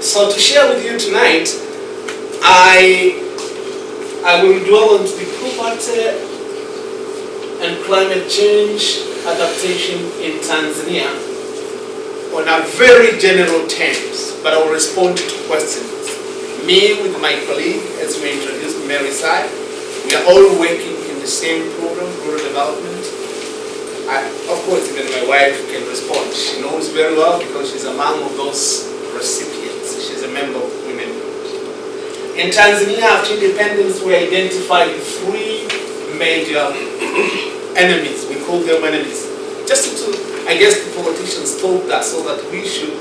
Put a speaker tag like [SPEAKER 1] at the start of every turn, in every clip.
[SPEAKER 1] So to share with you tonight, I will dwell on the poverty and climate change adaptation in Tanzania on a very general terms, but I will respond to questions. Me with my colleague, as we introduced Mary Sai, we are all working in the same program, rural development. Of course, even my wife can respond. She knows very well because she's among those recipients. She's a member of Women. In Tanzania, after independence, we identified three major enemies. We call them enemies. Just to, I guess the politicians told us so that we should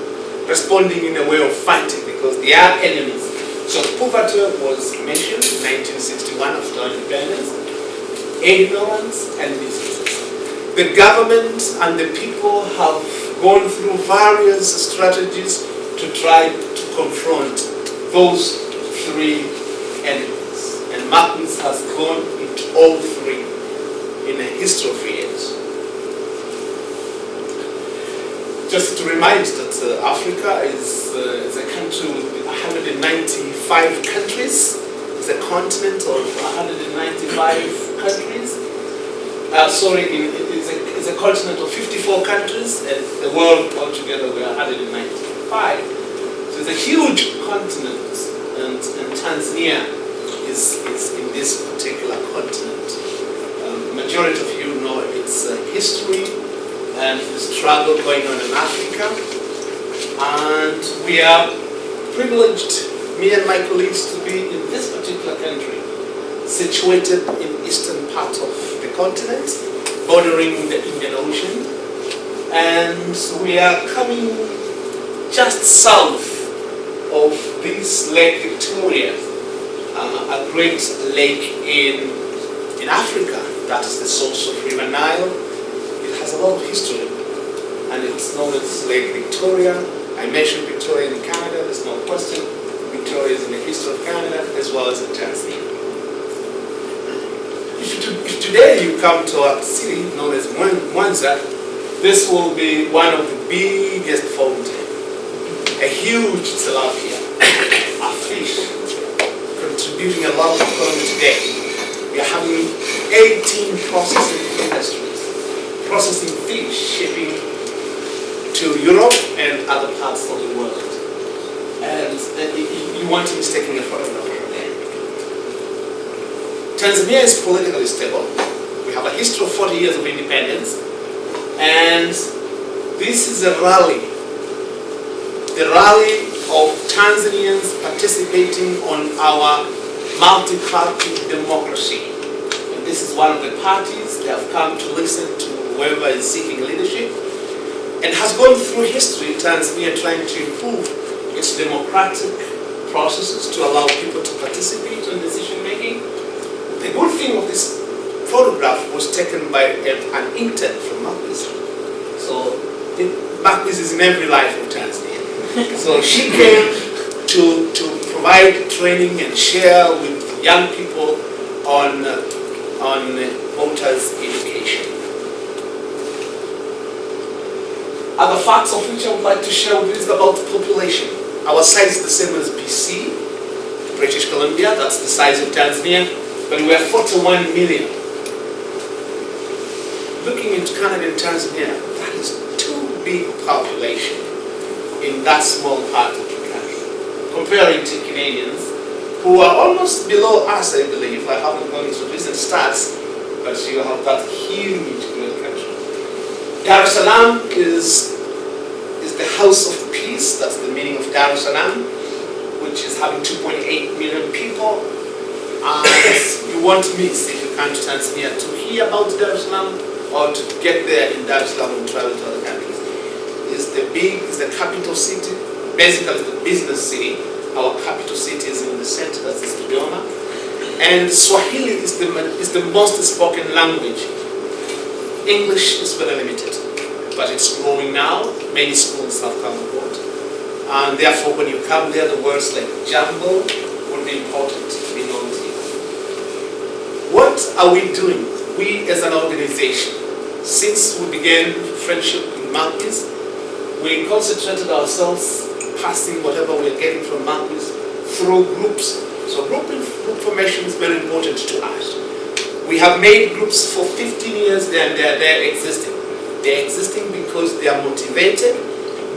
[SPEAKER 1] responding in a way of fighting because they are enemies. So poverty was mentioned in 1961 after independence, ignorance and diseases. The government and the people have gone through various strategies to try to confront those three enemies. And Marcus has gone into all three in a history of years. Just to remind that Africa is a country with 195 countries. It's a continent of 195 countries. It's a continent of 54 countries, and the world altogether we are 195. So it's a huge continent, and Tanzania is in this particular continent. Majority of you know its history and the struggle going on in Africa, and we are privileged, me and my colleagues, to be in this particular country, situated in eastern part of the continent, bordering the Indian Ocean, and we are coming just south of this Lake Victoria, a great lake in Africa. That is the source of River Nile. It has a lot of history, and it's known as Lake Victoria. I mentioned Victoria in Canada, there's no question. Victoria is in the history of Canada as well as in Tanzania. If today you come to a city known as Mwenda, this will be one of the biggest fountains. A huge tilapia, a fish, contributing a lot of economy today. We are having 18 processing industries, processing fish, shipping to Europe and other parts of the world. And you want to be taking a photograph from there. Tanzania is politically stable. We have a history of 40 years of independence. And this is a rally. The rally of Tanzanians participating on our multi-party democracy. And this is one of the parties. They have come to listen to whoever is seeking leadership. And has gone through history, Tanzania trying to improve its democratic processes to allow people to participate in decision making. The good thing of this photograph was taken by an intern from Marcus. So Marcus is in every life of Tanzania. So she came to provide training and share with young people on voters' education. Other facts of which I would like to share with you is about the population. Our size is the same as BC, British Columbia, that's the size of Tanzania, but we are 41 million. Looking into Canada and Tanzania, that is too big population in that small part of the country. Comparing to Canadians, who are almost below us, I believe. I haven't gone into recent stats, but you have that huge great country. Dar es Salaam is the house of peace. That's the meaning of Dar es Salaam, which is having 2.8 million people. And you won't miss if you come to Tanzania to hear about Dar es Salaam or to get there in Dar es Salaam and travel to other countries. It's the capital city. Basically, it's the business city. Our capital city is in the center. That's Dodoma. And Swahili is the most spoken language. English is very limited, but it's growing now. Many schools have come on board. And therefore, when you come there, the words like jumbo would be important to be known to you. What are we doing? We as an organization, since we began friendship with Marcus, we concentrated ourselves passing whatever we're getting from Marcus through groups. So group formation is very important to us. We have made groups for 15 years and they're existing. They're existing because they are motivated,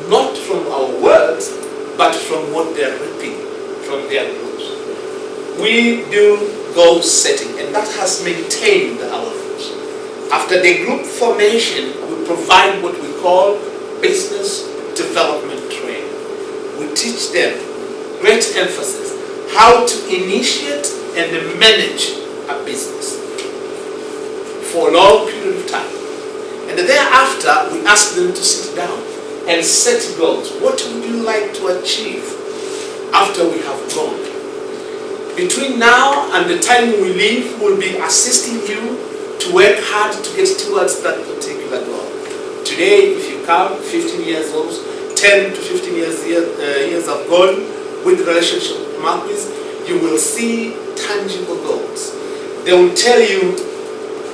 [SPEAKER 1] not from our words, but from what they're reaping from their groups. We do goal setting, and that has maintained our groups. After the group formation, we provide what we call business development training. We teach them, great emphasis, how to initiate and manage a business for a long period of time. And thereafter, we ask them to sit down and set goals. What would you like to achieve after we have gone? Between now and the time we leave, we'll be assisting you to work hard to get towards that particular goal. Today, if you come 15 years old, 10 to 15 years have gone with the relationship with Marcus, you will see tangible goals. They will tell you,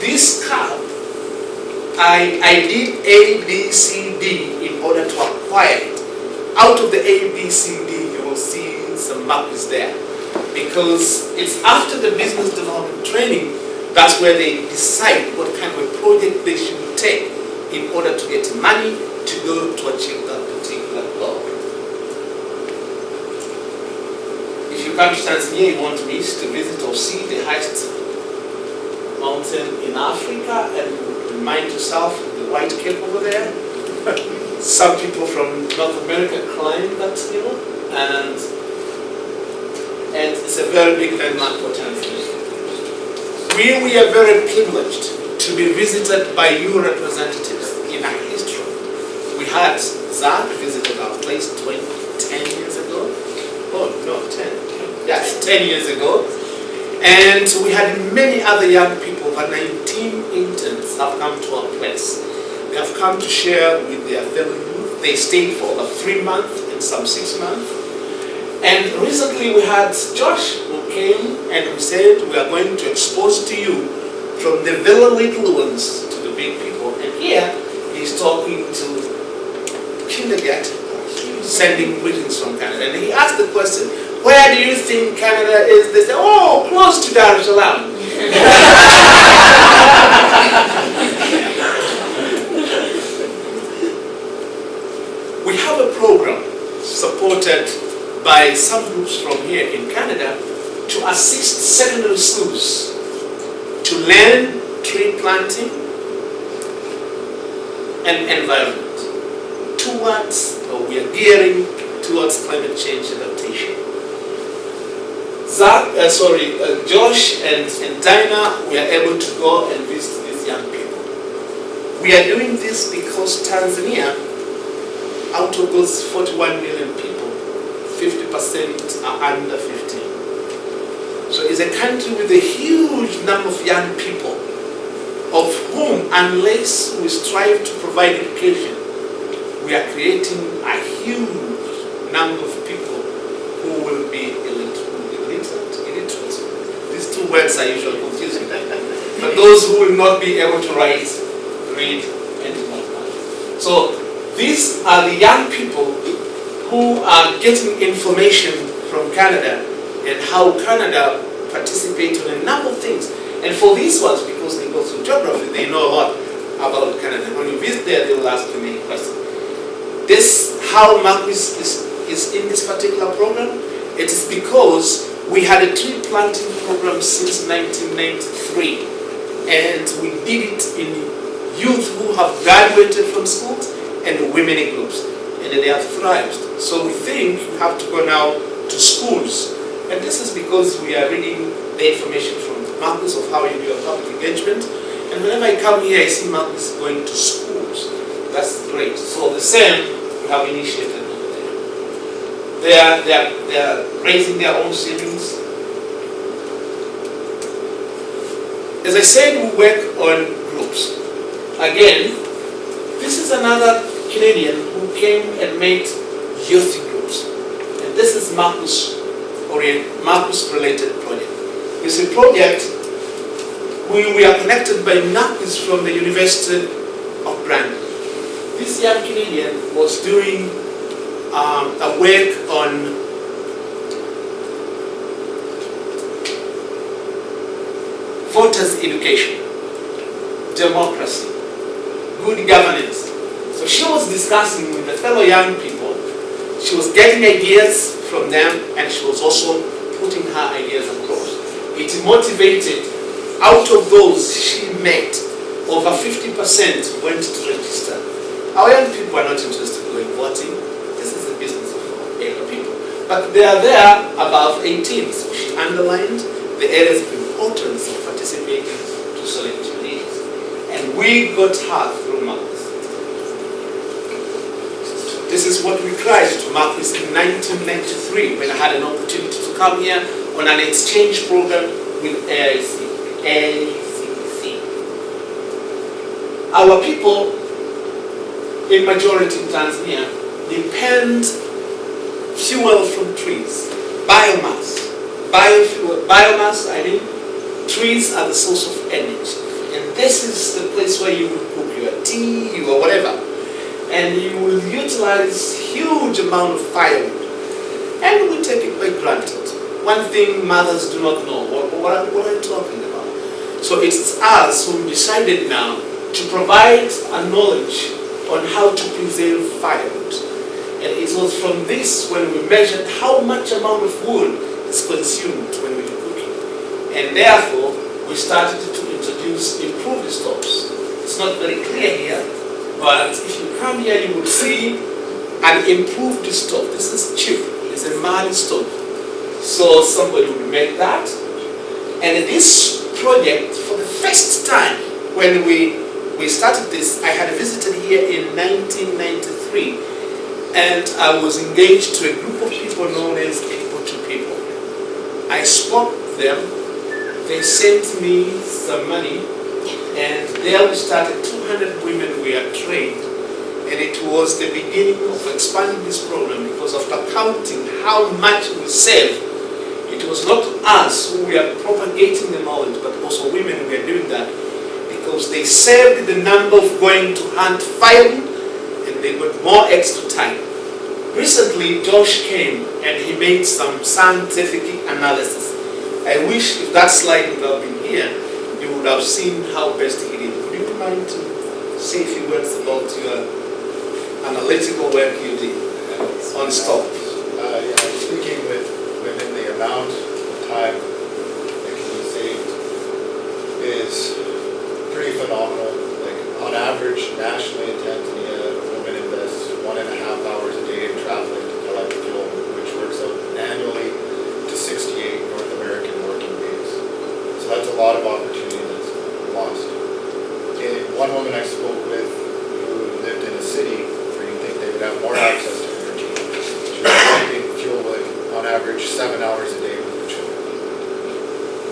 [SPEAKER 1] this car, I did A, B, C, D in order to acquire it. Out of the A, B, C, D, you will see some Marcus there. Because it's after the business development training, that's where they decide what kind of a project they should take in order to get money to go to achieve that particular goal. If you come to Tanzania, you want me to visit or see the highest mountain in Africa and remind yourself of the White Cape over there. Some people from North America climb that hill, and it's a very big landmark for Tanzania. We are very privileged to be visited by your representatives in our history. We had Zach visited our place 10 years ago. Oh no, 10. Yes, 10 years ago. And we had many other young people, over 19 interns have come to our place. They have come to share with their fellow youth. They stayed for over 3 months and some 6 months. And recently we had Josh who came and we said, we are going to expose to you from the very little ones to the big people. And here he's talking to kindergarten, sending greetings from Canada. And he asked the question, where do you think Canada is? They say, oh, close to Dar es Salaam. We have a program supported by some groups from here in Canada to assist secondary schools to learn tree planting and environment towards, or we are gearing towards climate change adaptation. Josh and Dinah, we are able to go and visit these young people. We are doing this because Tanzania, out of those 41 million people, 50% are under 15. So it's a country with a huge number of young people, of whom, unless we strive to provide education, we are creating a huge number of people who will be illiterate. These two words are usually confusing. But those who will not be able to write, read, and write. So these are the young people who are getting information from Canada and how Canada participates in a number of things. And for these ones, because they go through geography, they know a lot about Canada. When you visit there, they will ask you many questions. This, how Marcus is in this particular program, it is because we had a tree planting program since 1993. And we did it in youth who have graduated from schools and women in groups. And they have thrived. So we think we have to go now to schools. And this is because we are reading the information from Marcus of how you do your public engagement. And whenever I come here, I see Marcus going to schools. That's great. So the same we have initiated over there. They are raising their own savings. As I said, we work on groups. Again, this is another Canadian who came and made youth groups. And this is Marcus related project. It's a project we are connected by Marcus from the University of Brandon. This young Canadian was doing a work on voters' education, democracy, good governance. So she was discussing with the fellow young people. She was getting ideas from them, and she was also putting her ideas across. It motivated, out of those she met, over 50% went to register. Our young people are not interested in going voting. This is a business of older people. But they are there above 18, so she underlined the areas of importance of participating to select your leaders. And we got her through Marcus. This is what we cried to Marcus in 1993 when I had an opportunity to come here on an exchange program with ACC. Our people, in majority in Tanzania, depend fuel from trees, biomass. Biomass, I mean, trees are the source of energy. And this is the place where you will cook your tea or whatever. And you will utilize huge amount of firewood. And we take it by granted. One thing mothers do not know, what are you talking about? So it's us who decided now to provide a knowledge on how to preserve firewood. And it was from this when we measured how much amount of wood is consumed when we do cooking. And therefore, we started to introduce improved stoves. It's not very clear here, but if you come here, you will see an improved stove. This is cheap. It's a mud stove. So somebody will make that. And this project, for the first time, when we started this, I had visited here in 1993. And I was engaged to a group of people known as People to People. I spoke to them. They sent me some money. And there we started, 200 women were trained. And it was the beginning of expanding this program, because after counting how much we saved, it was not us who were propagating the knowledge, but also women who were doing that, because they saved the number of going to hunt firewood, and they got more extra time. Recently, Josh came and he made some scientific analysis. I wish if that slide would have been here, you would have seen how best he did. Would you mind to say a few words about your analytical work you did on stop?
[SPEAKER 2] Yeah, speaking with women, the amount of time that can be saved is pretty phenomenal. Like on average, nationally in Tanzania, a woman invests 1.5 hours a day in traveling to collect fuel, which works out annually to 68 North American working days. So that's a lot of opportunity that's lost. And one woman I spoke with who lived in a city where you think they would have more access to energy, she was collecting fuel like on average 7 hours a day with her children.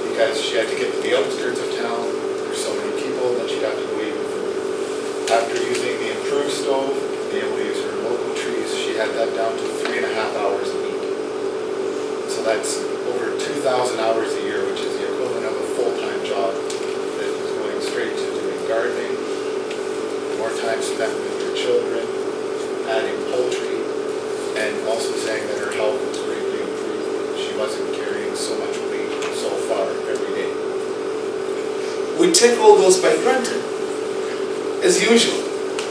[SPEAKER 2] Because she had to get to the outskirts of town, there's so many people that she'd have to wait for. After using the improved stove, being able to use her local trees, she had that down to 3.5 hours a week. So that's over 2,000 hours a year, which is the equivalent of a full-time job that was going straight to doing gardening, more time spent with her children, adding poultry, and also saying that her health was greatly improved. She wasn't carrying so much weight so far every day.
[SPEAKER 1] We take all those by granted, as usual.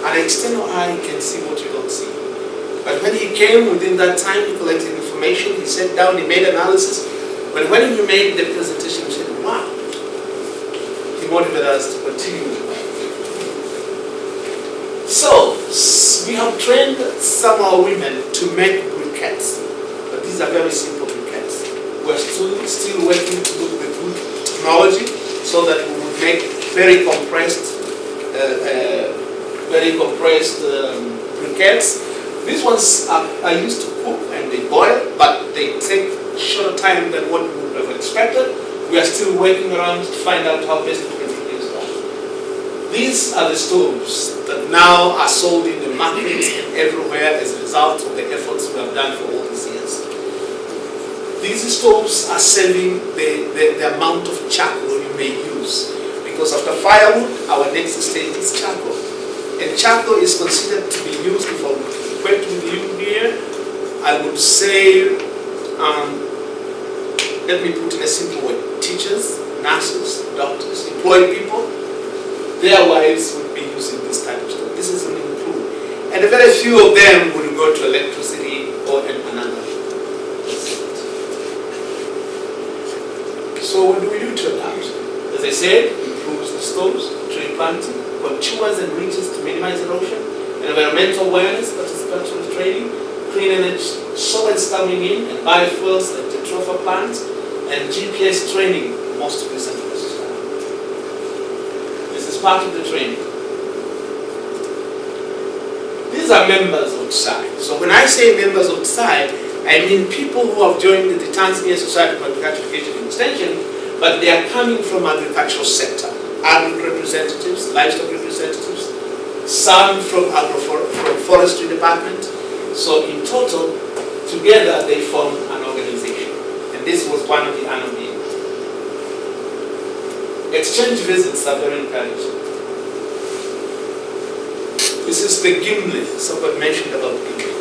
[SPEAKER 1] An external eye can see what you don't see. But when he came within that time, he collected information, he sat down, he made analysis. But when he made the presentation, we said, wow. He motivated us to continue. So, we have trained some of our women to make briquettes. But these are very simple briquettes. We're still working to look at good technology so that we will make very compressed briquettes. These ones are used to cook and they boil, but they take shorter time than what we would have expected. We are still working around to find out how best we can produce them. These are the stoves that now are sold in the market and everywhere as a result of the efforts we have done for all these years. These stoves are saving the amount of charcoal you may use, because after firewood, our next stage is charcoal. And charcoal is considered to be used, if I'm correct with you here, I would say, let me put in a simple way, teachers, nurses, doctors, employed people, their wives would be using this type of stuff. This is an improvement. And a very few of them would go to electricity or another. So what do we do to adapt? As I said, improves the stoves, tree planting, contours and ridges to minimize erosion, environmental awareness, participatory training, clean energy, solids coming in, and biofuels like the tropha plants, and GPS training, most recently. This is part of the training. These are members outside. So when I say members outside, I mean people who have joined the Tanzania Society for Agricultural Education and Extension, but they are coming from agricultural sector. Agri representatives, livestock representatives, some from forestry department. So in total, together they form an organization. And this was one of the annual meetings. Exchange visits are very encouraging. This is the Gimli, someone mentioned about Gimli.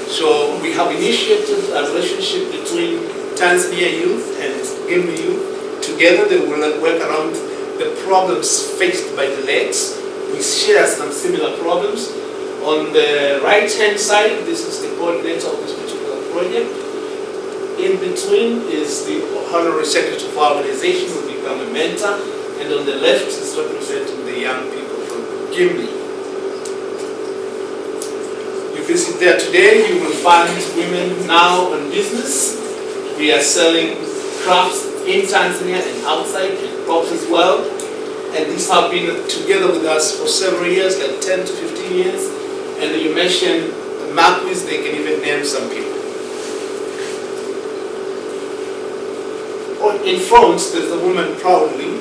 [SPEAKER 1] So we have initiated a relationship between Tanzania youth and Gimli youth. Together they will work around the problems faced by the lakes. We share some similar problems. On the right-hand side, this is the coordinator of this particular project. In between is the honorary secretary of our organization who will become a mentor. And on the left is representing the young people from Gimli. You visit there today, you will find women now on business. We are selling crafts in Tanzania and outside, and crops as well. And these have been together with us for several years, like 10 to 15 years. And you mentioned the Marquis, they can even name some people. In front, there's a woman proudly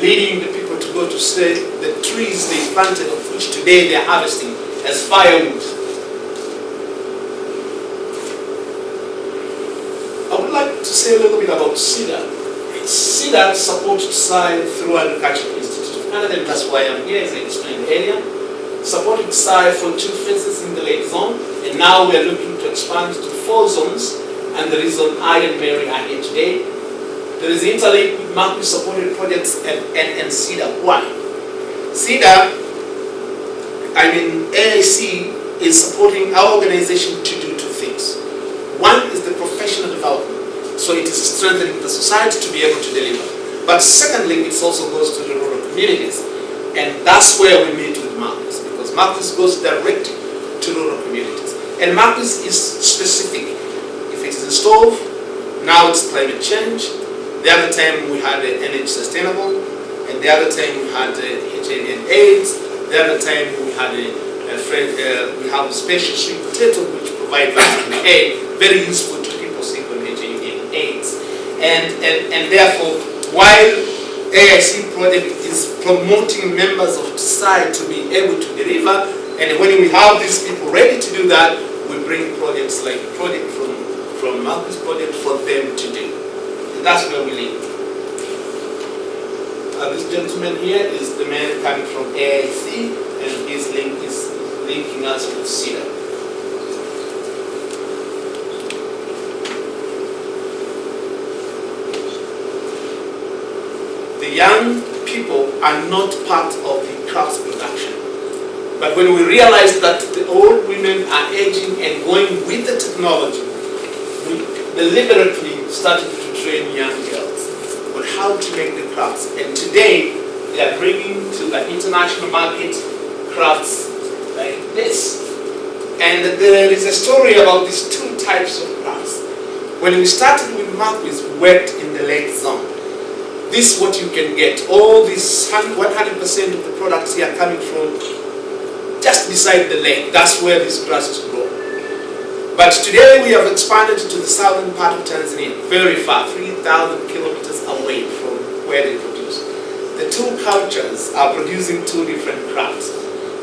[SPEAKER 1] leading the people to go to see the trees they planted, of which today they're harvesting as firewood. I would like to say a little bit about CEDA. CEDA supports SAI through Agricultural Institute of Canada, and that's why I'm here, as I explained earlier. Supported SAI for 2 phases in the lake zone, and now we're looking to expand to 4 zones, and the reason I and Mary are here today. There is interlink with Marquis supported projects and CEDA. Why? CEDA, AIC is supporting our organization to do 2 things. One is the professional development. So it is strengthening the society to be able to deliver. But secondly, it also goes to the rural communities. And that's where we meet with Marquis, because Marquis goes direct to rural communities. And Marquis is specific. If it is a stove, now it's climate change. The other time we had energy sustainable, and the other time we had HIV and AIDS. The other time we had we have a special sweet potato which provide vitamin A, very useful to people sick with HIV and AIDS. And therefore, while AIC project is promoting members of society to be able to deliver, and when we have these people ready to do that, we bring projects like project from Marquis project for them to do. That's where we live. This gentleman here is the man coming from AIC, and his link is linking us with CEDA. The young people are not part of the crops production. But when we realized that the old women are aging and going with the technology, we deliberately started to train young girls on how to make the crafts. And today, they are bringing to the international market crafts like this. And there is a story about these 2 types of crafts. When we started with Marquis, we worked in the lake zone. This is what you can get. All these 100% of the products here are coming from just beside the lake. That's where these grasses grow. But today we have expanded to the southern part of Tanzania, very far, 3,000 kilometers away from where they produce. The 2 cultures are producing 2 different crafts.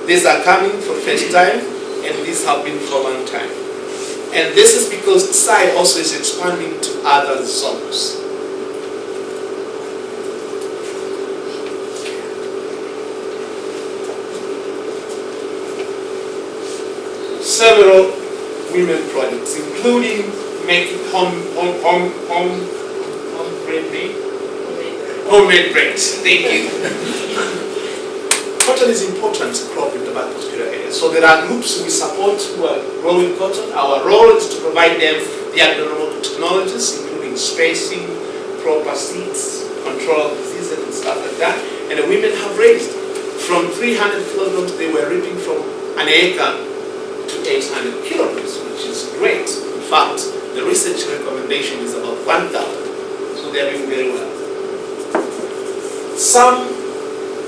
[SPEAKER 1] These are coming for the first time, and these have been for a long time. And this is because SAI also is expanding to other zones. Several women projects, including making homemade breads. Thank you. Cotton is important crop in the Bakostura area. So there are groups we support who are growing cotton. Our role is to provide them the agronomical technologies, including spacing, proper seeds, control of diseases and stuff like that. And the women have raised from 300 kilograms they were reaping from an acre to 800 kilograms, which is great. In fact, the research recommendation is about 1,000. So they're doing very well. Some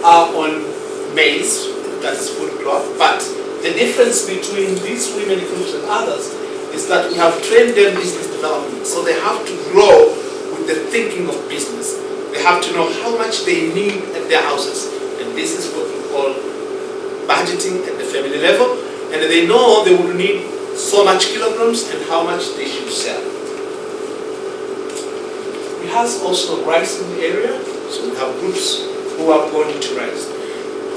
[SPEAKER 1] are on maize, that is food crop, but the difference between these women groups and others is that we have trained them business development. So they have to grow with the thinking of business. They have to know how much they need at their houses. And this is what we call budgeting at the family level. And they know they will need so much kilograms and how much they should sell. We have also rice in the area. So we have groups who are going to rice.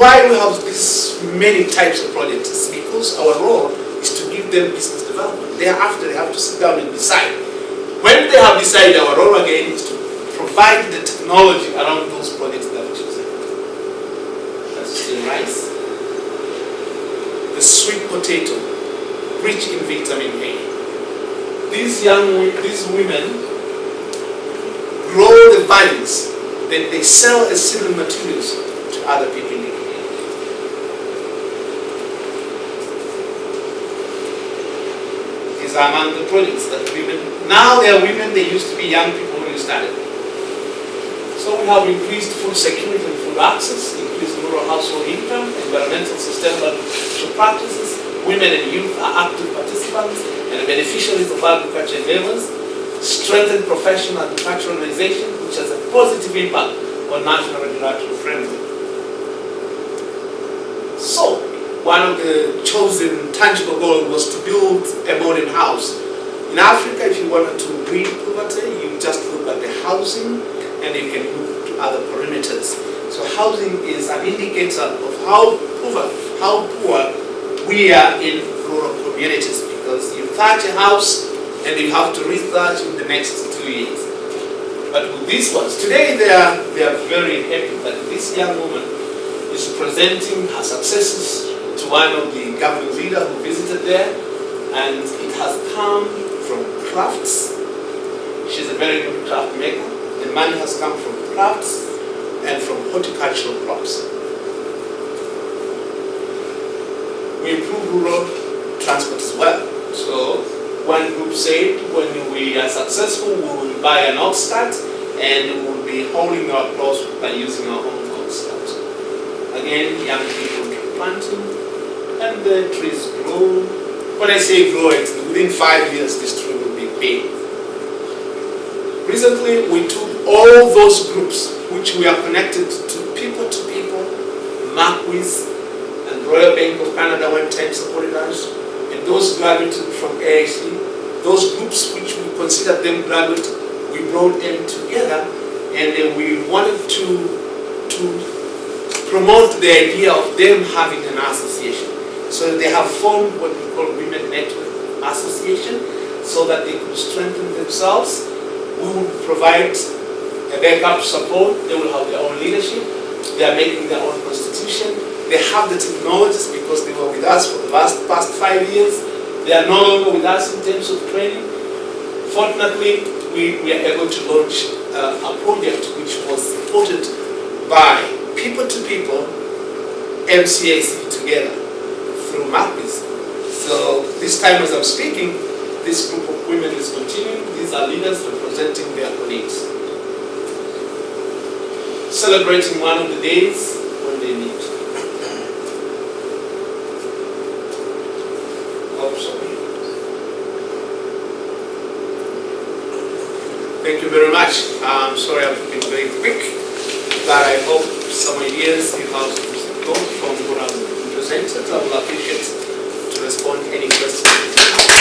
[SPEAKER 1] Why we have these many types of projects is because our role is to give them business development. Thereafter, they have to sit down and decide. When they have decided, our role again is to provide the technology around those projects that we're choosing. That's the rice. The sweet potato, rich in vitamin A. These women grow the vines, then they sell as civil materials to other people in the area. These are among the projects that women, now they are women, they used to be young people when we started. So we have increased food security and food access, increased rural household income, environmental sustainable practices. Women and youth are active participants and beneficiaries of agriculture endeavors. Strengthened professional agriculturalization, which has a positive impact on national regulatory framework. So, one of the chosen tangible goals was to build a modern house. In Africa, if you wanted to rid poverty, you just look at the housing and you can move to other perimeters. So housing is an indicator of how poor we are in rural communities, because you thatch a house and you have to rethatch in the next 2 years. But with these ones, today they are very happy that this young woman is presenting her successes to one of the government leaders who visited there, and it has come from crafts. She's a very good craft maker. The money has come from crafts and from horticultural crops. We improve rural transport as well. So one group said when we are successful, we will buy an ox cart and we will be hauling our crops by using our own ox cart. Again, young people keep planting and the trees grow. When I say grow, it's within 5 years this tree will be big. Recently, we took all those groups which we are connected to people, Marquis and Royal Bank of Canada one time supported us, and those graduated from AIC, those groups which we considered them graduate, we brought them together, and then we wanted to promote the idea of them having an association. So they have formed what we call Women Network Association, so that they could strengthen themselves. We will provide a backup support. They will have their own leadership. They are making their own constitution. They have the technologies because they were with us for the past 5 years. They are no longer with us in terms of training. Fortunately, we are able to launch a project which was supported by people-to-people MCAC together through Marquis. So this time as I'm speaking, this group of women is continuing. These are leaders representing their colleagues, celebrating one of the days when they meet. Thank you very much. I'm sorry I've been very quick, but I hope some ideas you have got from what I've presented. I will appreciate to respond to any questions.